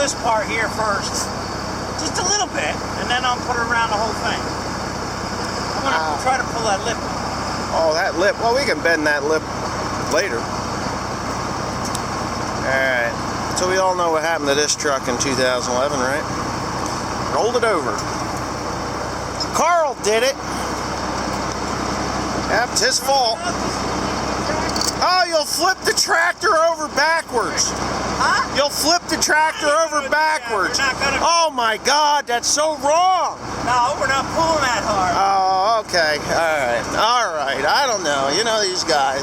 this part here first, just a little bit, and then I'll put it around the whole thing. I'm gonna try to pull that lip. Oh, that lip. Well, we can bend that lip later. Alright, so we all know what happened to this truck in 2011, right? Rolled it over. Carl did it. Yep, it's his fault. Oh, you'll flip the tractor over backwards. Huh? You'll flip the tractor over backwards. Oh my God, that's so wrong. No, we're not pulling that hard. Oh, okay. All right. I don't know. You know these guys.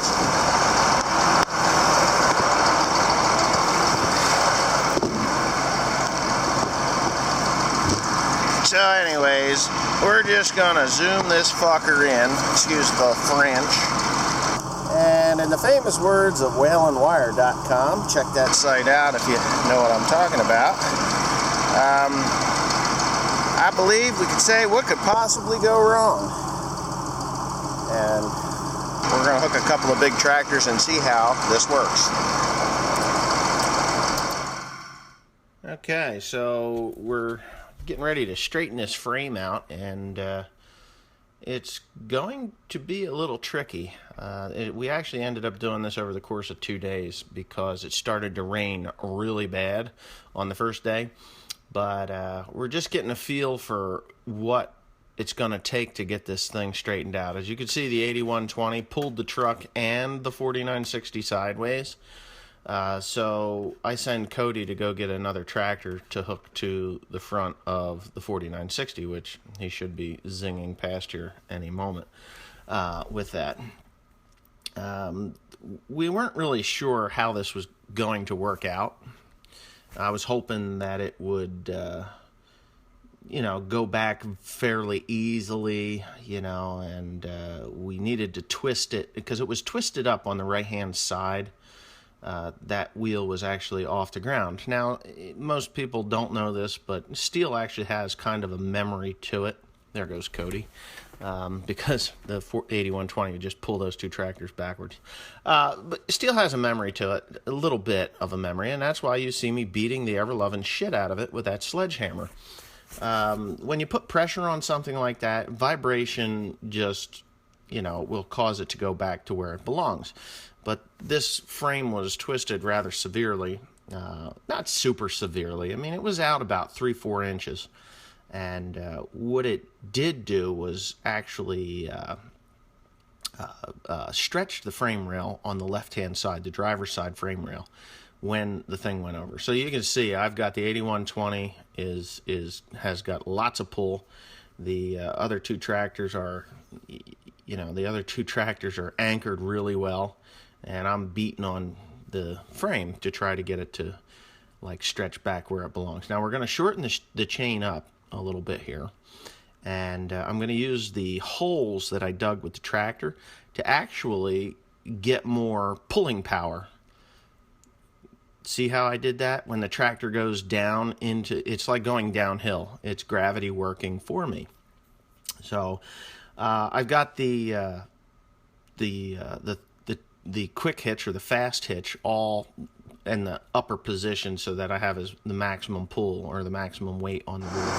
So anyways, we're just gonna zoom this fucker in. Excuse the French. And in the famous words of whalenwire.com, check that site out if you know what I'm talking about. I believe we could say what could possibly go wrong. And we're going to hook a couple of big tractors and see how this works. Okay, so we're getting ready to straighten this frame out, and it's going to be a little tricky. We actually ended up doing this over the course of 2 days because it started to rain really bad on the first day. But we're just getting a feel for what it's going to take to get this thing straightened out. As you can see, the 8120 pulled the truck and the 4960 sideways. So I send Cody to go get another tractor to hook to the front of the 4960, which he should be zinging past here any moment with that. We weren't really sure how this was going to work out. I was hoping that it would, go back fairly easily, and we needed to twist it because it was twisted up on the right-hand side. That wheel was actually off the ground. Now, most people don't know this, but steel actually has kind of a memory to it. There goes Cody. Because the 8120 would just pull those two tractors backwards. But steel has a memory to it, a little bit of a memory, and that's why you see me beating the ever-loving shit out of it with that sledgehammer. When you put pressure on something like that, vibration just, will cause it to go back to where it belongs. But this frame was twisted rather severely, not super severely. I mean, it was out about 3-4 inches. And what it did do was actually stretch the frame rail on the left-hand side, the driver's side frame rail, when the thing went over. So you can see I've got the 8120 has got lots of pull. The other two tractors are, anchored really well, and I'm beating on the frame to try to get it to stretch back where it belongs. Now we're going to shorten the chain up a little bit here, and I'm going to use the holes that I dug with the tractor to actually get more pulling power. See how I did that? When the tractor goes down it's like going downhill. It's gravity working for me. So I've got the quick hitch or the fast hitch all in the upper position so that I have the maximum pull or the maximum weight on the rear wheel.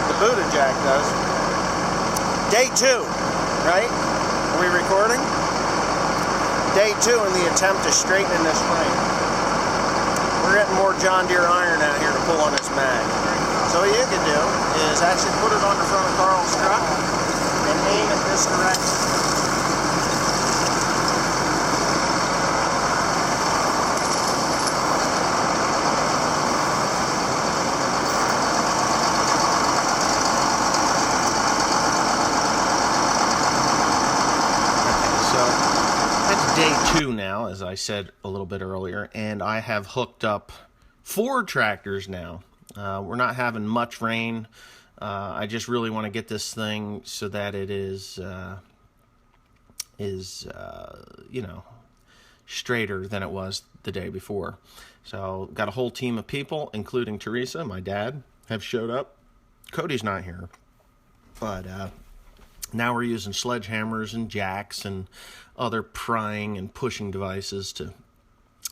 The Buddha jack does. Day 2, right? Are we recording? Day 2 in the attempt to straighten this frame. We're getting more John Deere iron out here to pull on this mag. So what you can do is actually put it on the front of Carl's truck and aim it this direction. Day 2 now, as I said a little bit earlier, and I have hooked up 4 tractors now. We're not having much rain. I just really want to get this thing so that it is straighter than it was the day before. So got a whole team of people, including Teresa, my dad, have showed up. Cody's not here, but now we're using sledgehammers and jacks and other prying and pushing devices to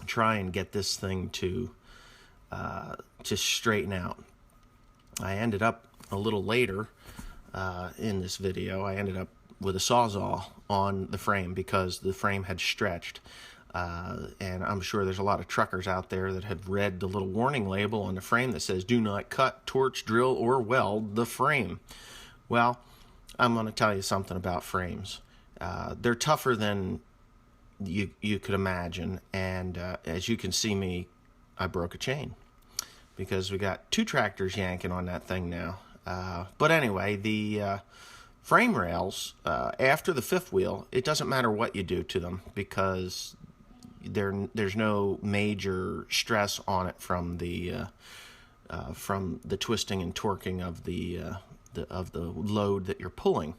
try and get this thing to straighten out. I ended up a little later in this video, I ended up with a Sawzall on the frame because the frame had stretched. And I'm sure there's a lot of truckers out there that have read the little warning label on the frame that says, do not cut, torch, drill, or weld the frame. Well, I'm going to tell you something about frames. They're tougher than you could imagine. And as you can see me, I broke a chain because we got 2 tractors yanking on that thing now. But anyway, the frame rails, after the 5th wheel, it doesn't matter what you do to them because there's no major stress on it from the twisting and torquing of the load that you're pulling.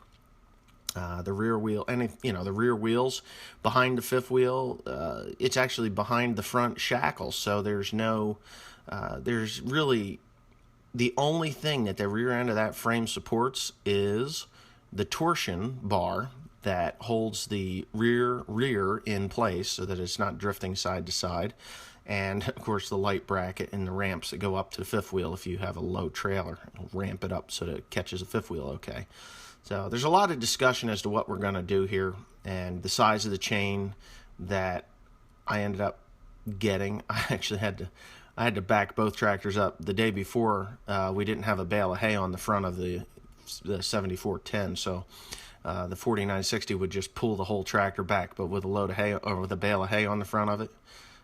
The rear wheel, and the rear wheels behind the 5th wheel, it's actually behind the front shackle, so there's really the only thing that the rear end of that frame supports is the torsion bar that holds the rear in place so that it's not drifting side to side, and of course the light bracket and the ramps that go up to the 5th wheel. If you have a low trailer, it'll ramp it up so that it catches the 5th wheel okay. So there's a lot of discussion as to what we're going to do here, and the size of the chain that I ended up getting. I actually had to back both tractors up. The day before, we didn't have a bale of hay on the front of the 7410, so the 4960 would just pull the whole tractor back, but with a load of hay or with a bale of hay on the front of it.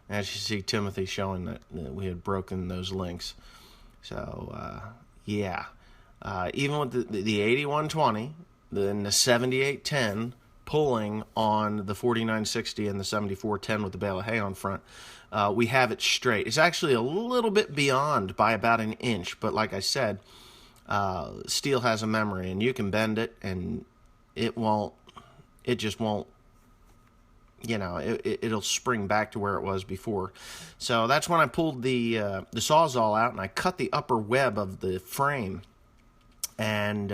As you see Timothy showing that we had broken those links. So yeah, even with the 8120, then the 7810 pulling on the 4960 and the 7410 with the bale of hay on front, we have it straight. It's actually a little bit beyond by about an inch, but like I said, steel has a memory, and you can bend it, and it just won't, it'll spring back to where it was before. So that's when I pulled the Sawzall out and I cut the upper web of the frame, and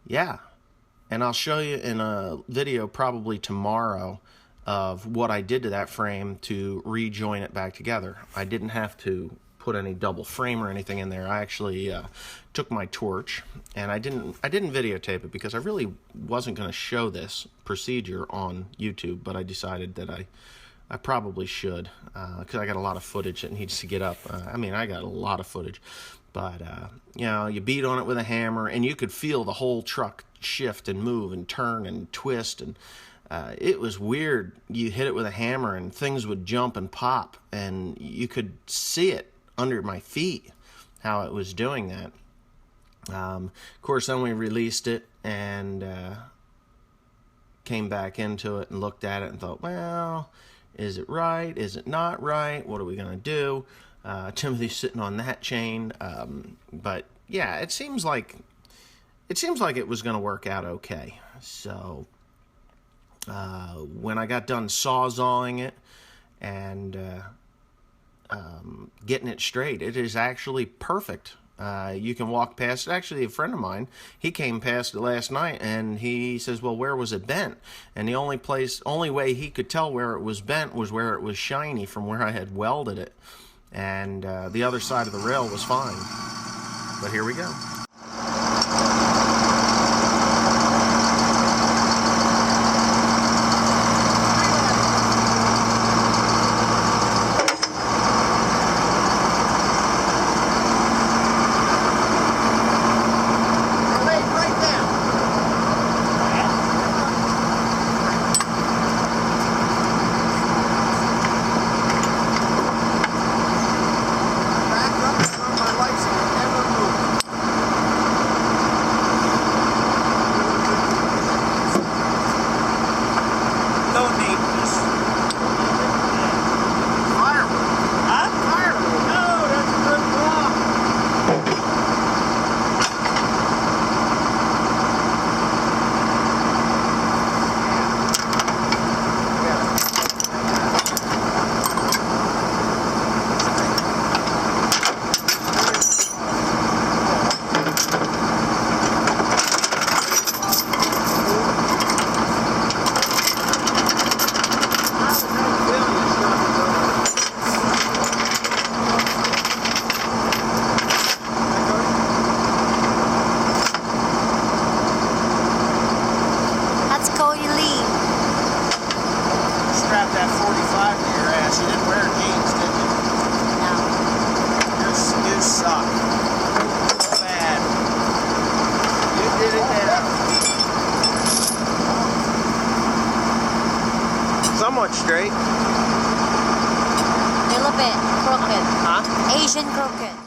yeah, and I'll show you in a video probably tomorrow of what I did to that frame to rejoin it back together. I didn't have to put any double frame or anything in there. I actually took my torch, and I didn't videotape it because I really wasn't going to show this procedure on YouTube, but I decided that I probably should because I got a lot of footage that needs to get up. I got a lot of footage, but you beat on it with a hammer, and you could feel the whole truck shift and move and turn and twist, and it was weird. You hit it with a hammer, and things would jump and pop, and you could see it under my feet, how it was doing that. Of course, then we released it and came back into it and looked at it and thought, well, is it right? Is it not right? What are we going to do? Timothy's sitting on that chain. But yeah, it seems like it was going to work out okay. So when I got done sawzalling it and getting it straight, it is actually perfect. You can walk past it. Actually, a friend of mine, he came past it last night, and he says, well, where was it bent? And the only way he could tell where it was bent was where it was shiny from where I had welded it. And the other side of the rail was fine. But here we go. somewhat straight. A little bit crooked. Huh? Asian crooked.